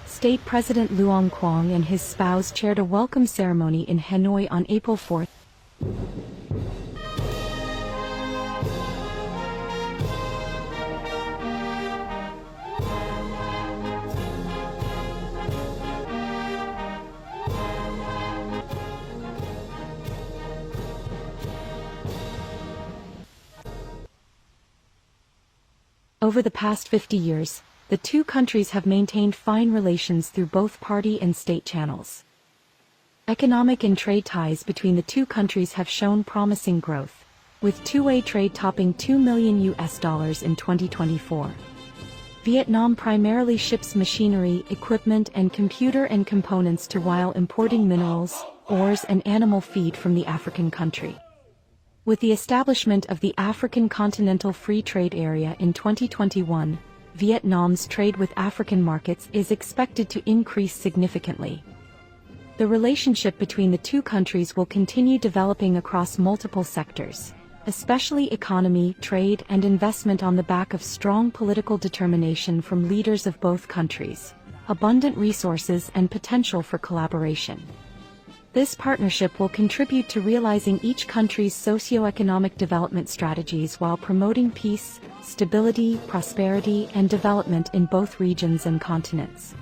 State President Luong Quang and his spouse chaired a welcome ceremony in Hanoi on April 4. Over the past 50 years, the two countries have maintained fine relations through both party and state channels. Economic and trade ties between the two countries have shown promising growth, with two-way trade topping $2 million in 2024. Vietnam primarily ships machinery, equipment and computer and components to while importing minerals, ores and animal feed from the African country. With the establishment of the African Continental Free Trade Area in 2021, Vietnam's trade with African markets is expected to increase significantly. The relationship between the two countries will continue developing across multiple sectors, especially economy, trade, and investment on the back of strong political determination from leaders of both countries, abundant resources, and potential for collaboration. This partnership will contribute to realizing each country's socio-economic development strategies while promoting peace, stability, prosperity, and development in both regions and continents.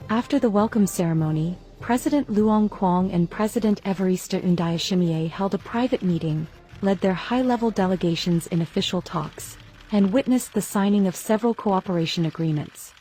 After the welcome ceremony, President Luong Quang and President EVARIST NDAYISHIMIYE held a private meeting, led their high-level delegations in official talks, and witnessed the signing of several cooperation agreements.